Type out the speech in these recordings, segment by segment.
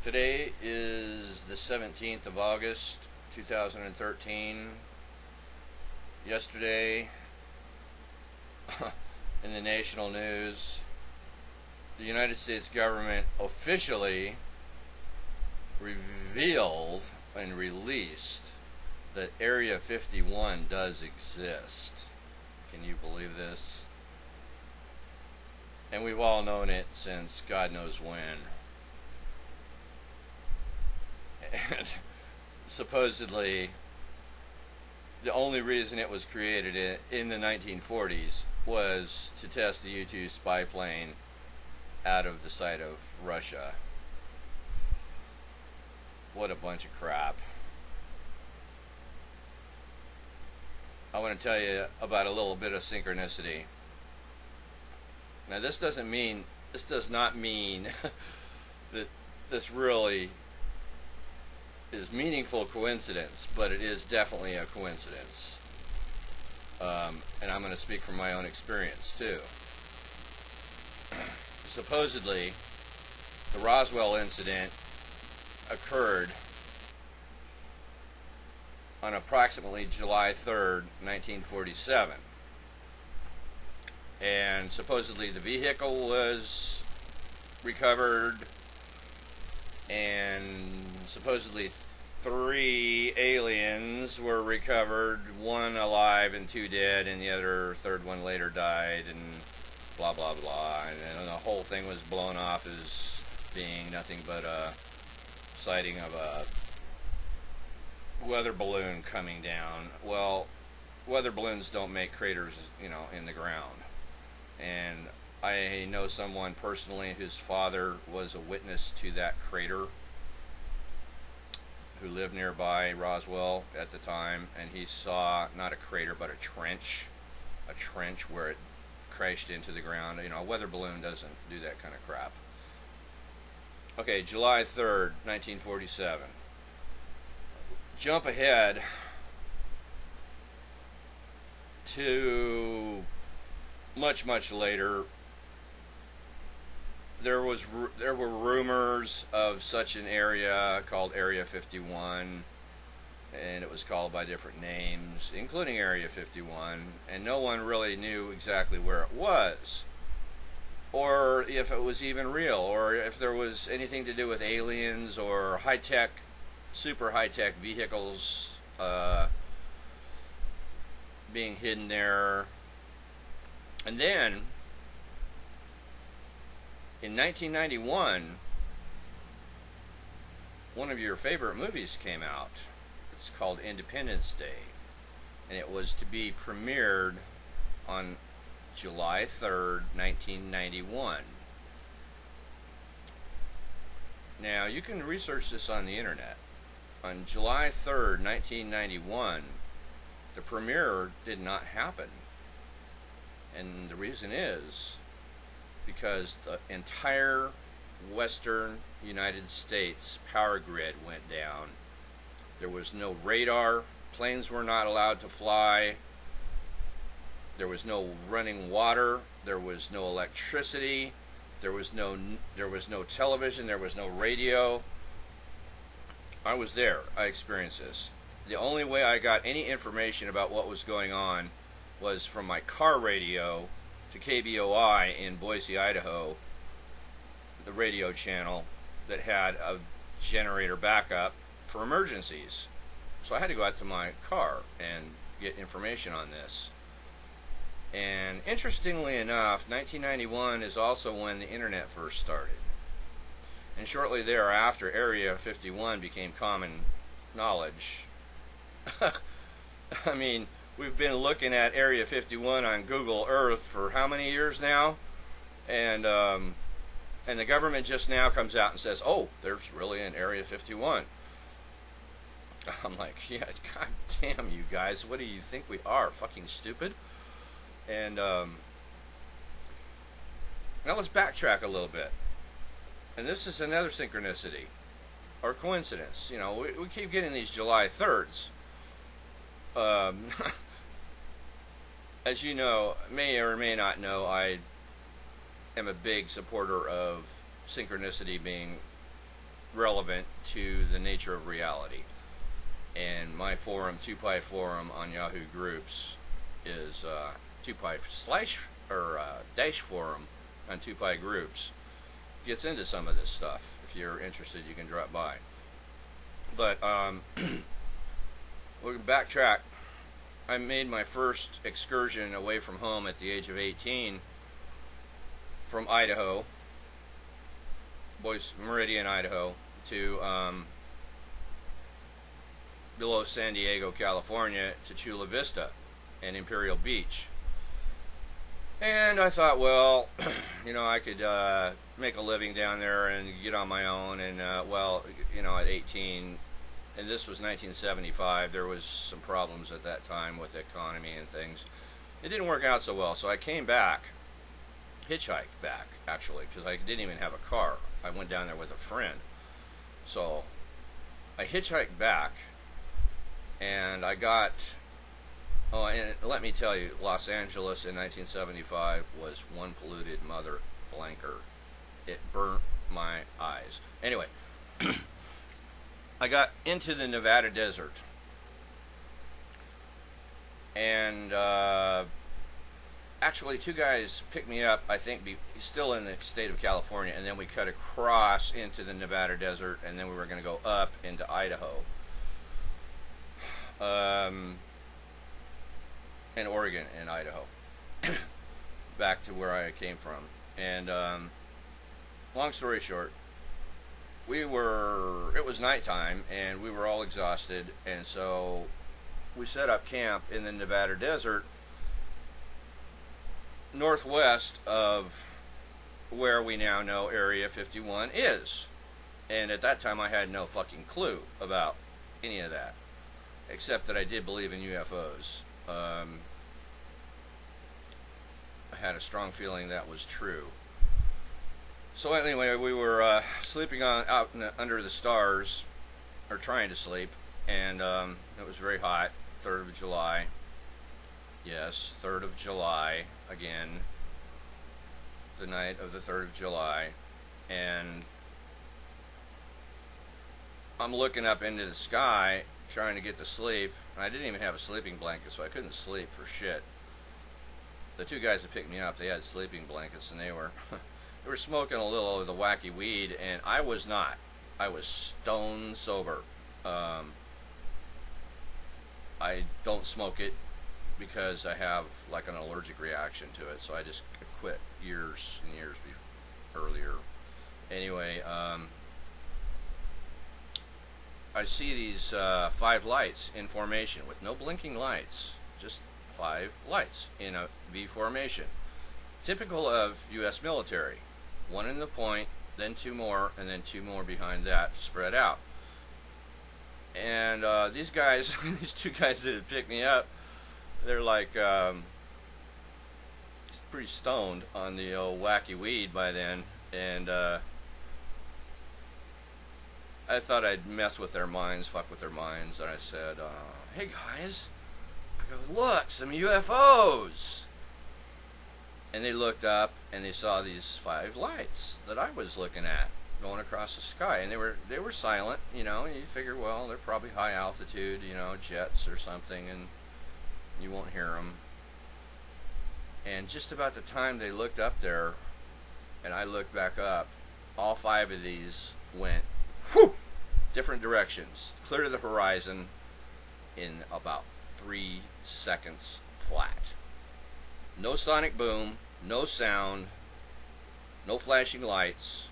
Today is the 17th of August, 2013. Yesterday, in the national news, the United States government officially revealed and released that Area 51 does exist. Can you believe this? And we've all known it since God knows when. And supposedly, the only reason it was created in the 1940s was to test the U-2 spy plane out of the sight of Russia. What a bunch of crap. I want to tell you about a little bit of synchronicity. Now this does not mean that this really is meaningful coincidence, but it is definitely a coincidence. And I'm going to speak from my own experience too. Supposedly, the Roswell incident occurred on approximately July 3rd, 1947. And supposedly the vehicle was recovered, and supposedly 3 aliens were recovered, 1 alive and 2 dead, and the third one later died, and blah blah blah, and then the whole thing was blown off as being nothing but a sighting of a weather balloon coming down. Well, weather balloons don't make craters, in the ground. And I know someone personally whose father was a witness to that crater, who lived nearby Roswell at the time, and he saw not a crater but a trench where it crashed into the ground. A weather balloon doesn't do that kind of crap. Okay, July 3rd, 1947. Jump ahead to much later. There were rumors of such an area called Area 51, and it was called by different names, including Area 51, and no one really knew exactly where it was, or if it was even real, or if there was anything to do with aliens or high-tech, super high-tech vehicles being hidden there. And then, in 1991, one of your favorite movies came out. It's called Independence Day, and it was to be premiered on July 3rd, 1991. Now, you can research this on the internet. On July 3rd, 1991, the premiere did not happen. And the reason is because the entire western United States power grid went down. There was no radar, planes were not allowed to fly, there was no running water, there was no electricity, there was no television, there was no radio. I was there, I experienced this. The only way I got any information about what was going on was from my car radio to KBOI in Boise, Idaho, the radio channel that had a generator backup for emergencies. So I had to go out to my car and get information on this. And interestingly enough, 1991 is also when the internet first started. And shortly thereafter, Area 51 became common knowledge. I mean, we've been looking at Area 51 on Google Earth for how many years now? And the government just now comes out and says, oh, there's really an Area 51. I'm like, yeah, god damn you guys, what do you think we are, fucking stupid? And now let's backtrack a little bit. And this is another synchronicity, or coincidence. We keep getting these July 3rds. As you know, may or may not know, I am a big supporter of synchronicity being relevant to the nature of reality. And my forum, 2Pi forum on Yahoo Groups, is 2Pi slash or dash forum on 2Pi Groups. Gets into some of this stuff. If you're interested, you can drop by. But we'll backtrack. I made my first excursion away from home at the age of 18 from Idaho, Boise Meridian, Idaho, to below San Diego, California, to Chula Vista and Imperial Beach. And I thought, well, you know, I could make a living down there and get on my own. And, well, you know, at 18, and this was 1975, there was some problems at that time with the economy and things. It didn't work out so well, so I came back, hitchhiked back, actually, because I didn't even have a car. I went down there with a friend. So I hitchhiked back, and I got... Oh, and let me tell you, Los Angeles in 1975 was one polluted mother blanker. It burnt my eyes. Anyway, I got into the Nevada desert, and actually 2 guys picked me up, I think he's still in the state of California, and then we cut across into the Nevada desert, and then we were going to go up into Idaho. And Oregon and Idaho, back to where I came from. And long story short, it was nighttime, and we were all exhausted, and so we set up camp in the Nevada desert, northwest of where we now know Area 51 is. And at that time, I had no fucking clue about any of that, except that I did believe in UFOs. I had a strong feeling that was true. So anyway, we were sleeping out under the stars, or trying to sleep, and it was very hot. 3rd of July. Yes, 3rd of July again. The night of the 3rd of July, and I'm looking up into the sky, trying to get to sleep. I didn't even have a sleeping blanket, so I couldn't sleep for shit. The 2 guys that picked me up, they had sleeping blankets, and they were they were smoking a little of the wacky weed, and I was not. I was stone sober. I don't smoke it because I have like an allergic reaction to it, so I just quit years and years earlier. Anyway, I see these 5 lights in formation with no blinking lights, just 5 lights in a V formation, typical of U.S. military. 1 in the point, then 2 more, and then 2 more behind that, spread out. And these guys, these 2 guys that had picked me up, they're like pretty stoned on the old wacky weed by then, and I thought I'd mess with their minds, fuck with their minds, and I said, hey guys, I go, look, some UFOs. And they looked up, and they saw these 5 lights that I was looking at going across the sky, and they were silent, you know, and you figure, well, they're probably high altitude, you know, jets or something, and you won't hear them. And just about the time they looked up there, and I looked back up, all 5 of these went, whew, different directions, clear to the horizon in about 3 seconds flat. No sonic boom, no sound, no flashing lights.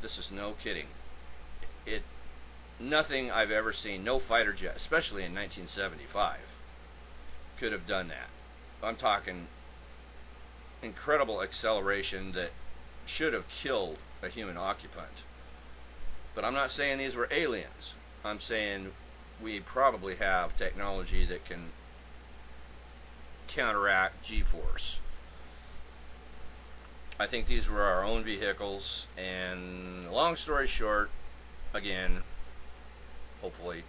This is no kidding. Nothing I've ever seen, no fighter jet, especially in 1975, could have done that. I'm talking incredible acceleration that should have killed a human occupant. But I'm not saying these were aliens. I'm saying we probably have technology that can counteract G-force. I think these were our own vehicles, and long story short, again, hopefully,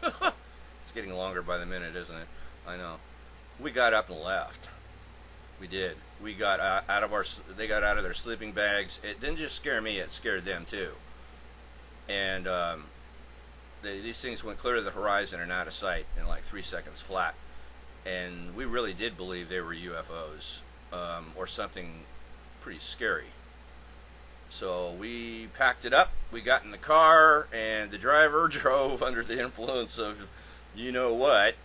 it's getting longer by the minute, isn't it? I know. We got up and left. We did. We got out of our. They got out of their sleeping bags. It didn't just scare me; it scared them too. And these things went clear to the horizon and out of sight in like 3 seconds flat. And we really did believe they were UFOs or something pretty scary. So we packed it up. We got in the car, and the driver drove under the influence of you know what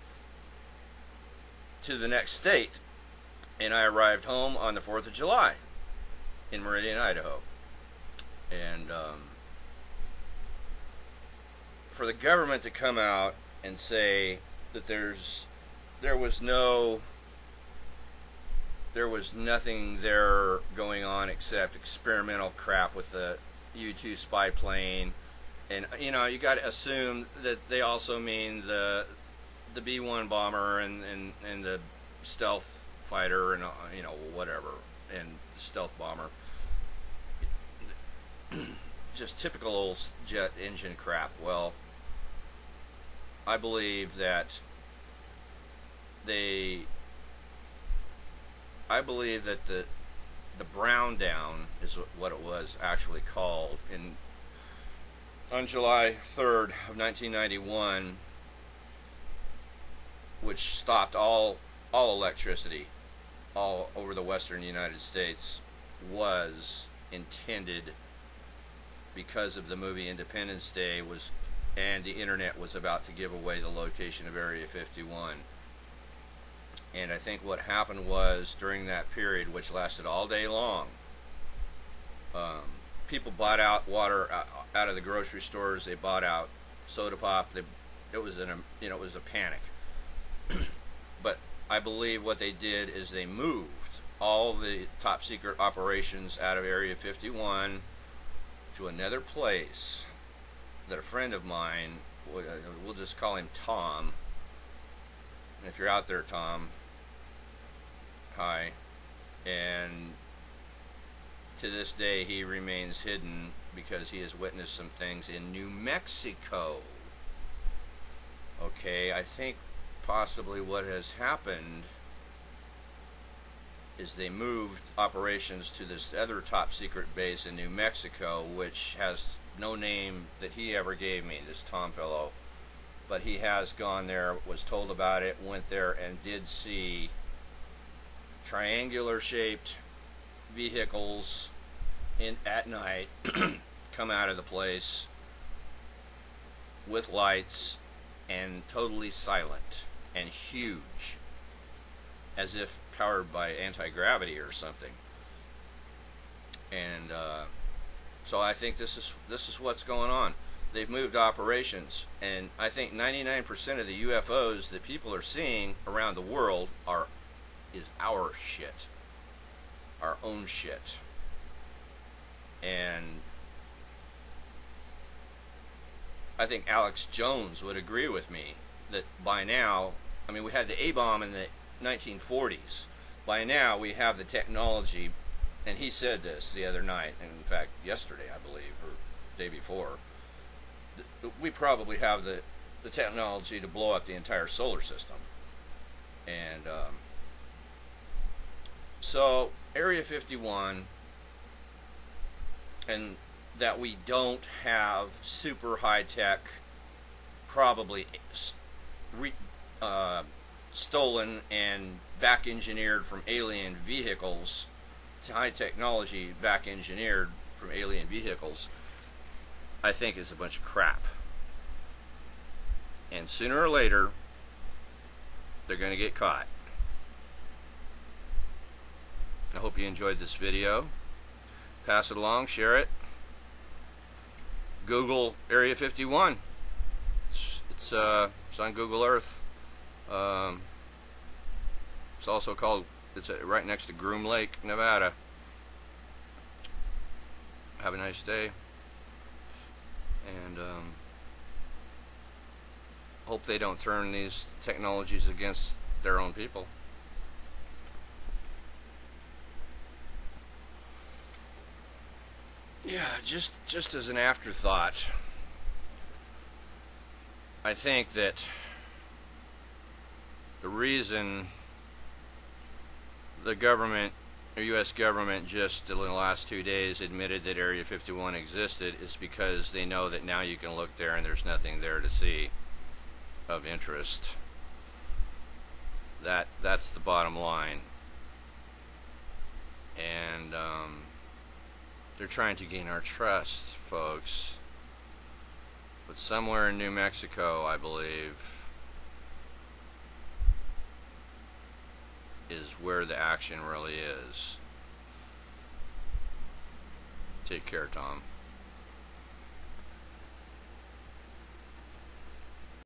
to the next state. And I arrived home on the 4th of July in Meridian, Idaho. And for the government to come out and say that there was nothing there going on except experimental crap with the U-2 spy plane, and you know, you got to assume that they also mean the B-1 bomber and the stealth fighter and you know, whatever, and stealth bomber. Just typical old jet engine crap. Well, I believe that the brown down is what it was actually called on July 3rd of 1991, which stopped all electricity all over the western United States, was intended because of the movie Independence Day and the internet was about to give away the location of Area 51. And I think what happened was, during that period, which lasted all day long, people bought out water out of the grocery stores. They bought out soda pop. It was a panic. But I believe what they did is they moved all the top secret operations out of Area 51 to another place that a friend of mine, we'll just call him Tom. And if you're out there, Tom, hi. And to this day he remains hidden because he has witnessed some things in New Mexico. Okay, I think possibly what has happened is they moved operations to this other top secret base in New Mexico, which has no name that he ever gave me, this Tom fellow. But he has gone there, was told about it, went there, and did see triangular shaped vehicles at night come out of the place with lights and totally silent and huge, as if powered by anti-gravity or something. And so I think this is what's going on. They've moved operations, and I think 99% of the UFOs that people are seeing around the world is our shit, our own shit. And I think Alex Jones would agree with me that by now, I mean, we had the A-bomb in the 1940s. By now we have the technology, and he said this the other night, and in fact yesterday I believe, or the day before, we probably have the technology to blow up the entire solar system. And so Area 51, and that we don't have super high-tech, probably stolen and back-engineered from alien vehicles, high technology back-engineered from alien vehicles, I think is a bunch of crap. And sooner or later, they're going to get caught. I hope you enjoyed this video. Pass it along, share it. Google Area 51. It's on Google Earth. It's also called, it's right next to Groom Lake, Nevada. Have a nice day. And hope they don't turn these technologies against their own people. Yeah, just as an afterthought, I think that the reason the government, the U.S. government, just in the last 2 days admitted that Area 51 existed is because they know that now you can look there and there's nothing there to see of interest. That's the bottom line. And they're trying to gain our trust, folks. But somewhere in New Mexico, I believe, is where the action really is. Take care, Tom.